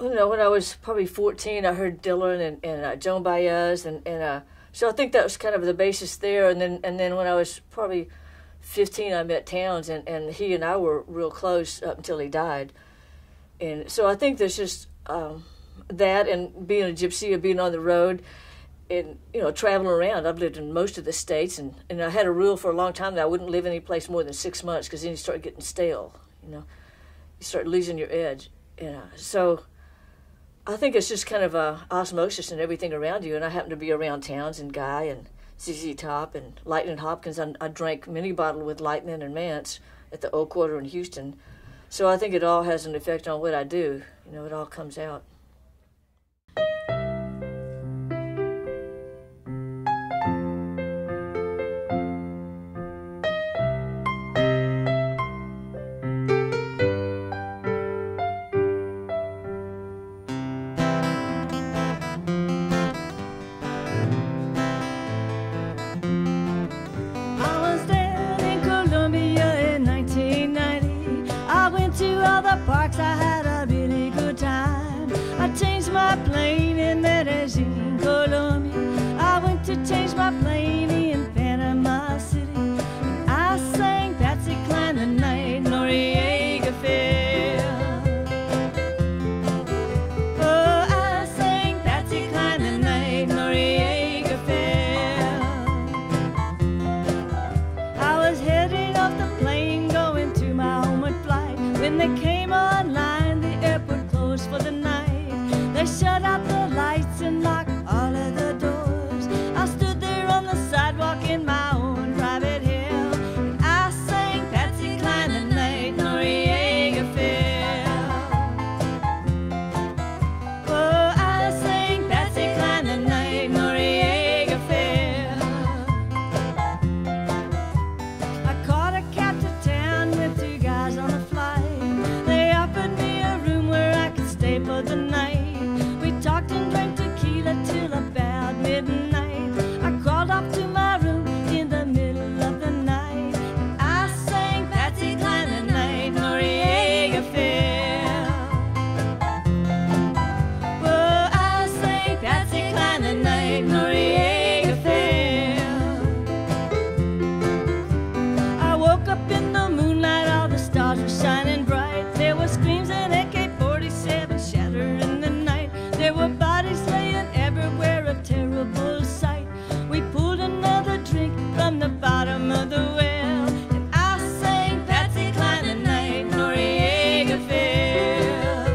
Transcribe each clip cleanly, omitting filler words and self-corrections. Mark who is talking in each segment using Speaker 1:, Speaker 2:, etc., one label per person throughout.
Speaker 1: you know, when I was probably 14, I heard Dylan and Joan Baez, and so I think that was kind of the basis there. And then when I was probably 15, I met Townes, and he and I were real close up until he died. And so I think there's just that, and being a gypsy and being on the road, and you know, traveling around. I've lived in most of the states, and I had a rule for a long time that I wouldn't live any place more than 6 months, because then you start getting stale. You know, you start losing your edge. So I think it's just kind of a osmosis and everything around you. And I happen to be around Townes and Guy and ZZ Top and Lightning Hopkins. I drank many bottles with Lightning and Mance at the Old Quarter in Houston. So I think it all has an effect on what I do. You know, it all comes out.
Speaker 2: Change my plane in Panama City. I sang Patsy Cline the night Noriega fell. Oh, I sang Patsy Cline the night Noriega fell. I was heading off the plane, going to my homeward flight. When they came online, the airport closed for the night. They shut out the lights and locked all of the doors. Sidewalk in my own private hell, and I sang Patsy Cline the night Noriega fell. Oh, I sang Patsy Cline the night Noriega fell. I caught a cab to town with 2 guys on a flight. They offered me a room where I could stay for the night. We talked and drank tequila till about midnight. I crawled off to my room in the middle of the night, and I sang Patsy Cline the night Noriega fell. Oh, I sang Patsy Cline the night Noriega fell. I woke up in the moonlight, all the stars were shining bright. There were screams and AK-47 shattering the night. There were bodies laying everywhere, a terrible sight. We pulled another drink from the bottom of the well, and I sang Patsy Cline the night Noriega fell.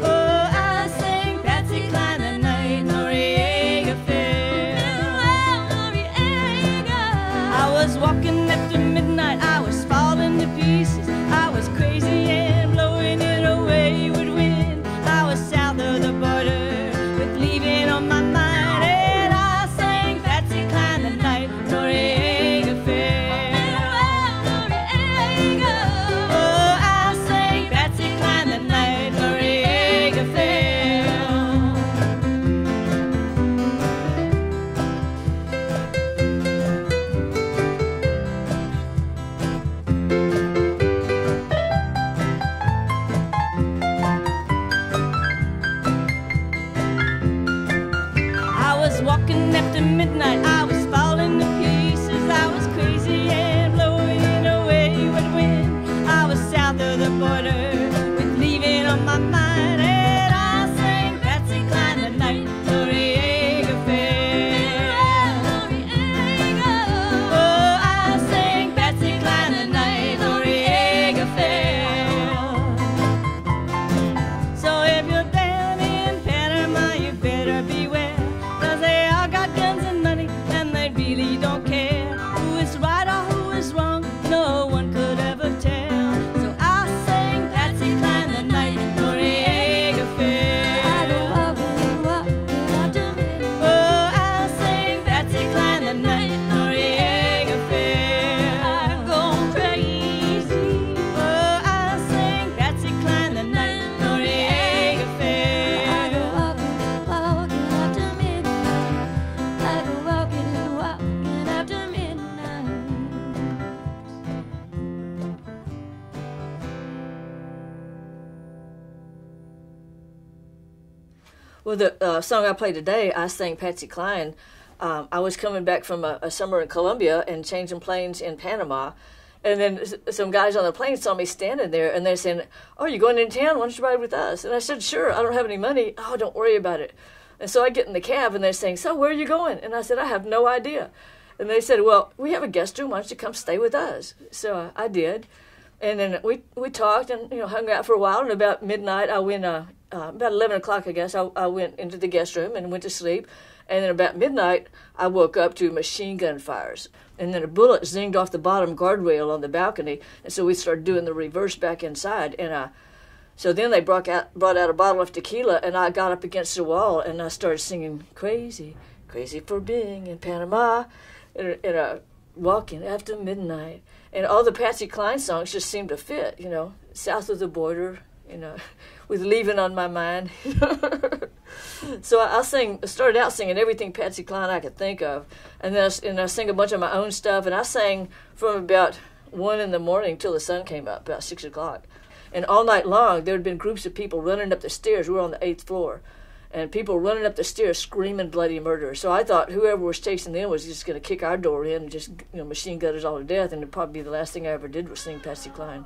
Speaker 2: Oh, I sang Patsy Cline the night Noriega fell. Noriega. I was walking after midnight, I was falling to pieces. I was crazy and blowing it away with wind. I was south of the border with leaving on my mind. Walking after midnight, I was falling to pieces. I was crazy and blowing it away with wind. I was south of the border with leaving on my mind, and I sang Patsy Cline the night Noriega fell. Oh, I sang Patsy Cline the night Noriega fell. So if you're down in Panama, you better beware. They all got guns and money
Speaker 1: Well, the song I played today, I sang Patsy Cline. I was coming back from a summer in Colombia and changing planes in Panama. And then some guys on the plane saw me standing there, and they're saying, "Oh, you going into town? Why don't you ride with us?" And I said, "Sure, I don't have any money." "Oh, don't worry about it." And so I get in the cab, and they're saying, "So where are you going?" And I said, "I have no idea." And they said, "Well, we have a guest room. Why don't you come stay with us?" So I did. And then we talked and hung out for a while. And about midnight, I went, about 11 o'clock, I guess, I went into the guest room and went to sleep. And then about midnight, I woke up to machine gun fires. And then a bullet zinged off the bottom guardrail on the balcony. And so we started doing the reverse back inside. And so then they brought out a bottle of tequila, and I got up against the wall, and I started singing, "Crazy, crazy for being in Panama," and walking after midnight. And all the Patsy Cline songs just seemed to fit, south of the border, with leaving on my mind. So I started out singing everything Patsy Cline I could think of. And then I sang a bunch of my own stuff. And I sang from about 1 in the morning till the sun came up, about 6 o'clock. And all night long, there had been groups of people running up the stairs. We were on the 8th floor. And people running up the stairs screaming bloody murder. So I thought whoever was chasing them was just going to kick our door in and just machine gun us all to death. And it'd probably be the last thing I ever did was sing Patsy Cline.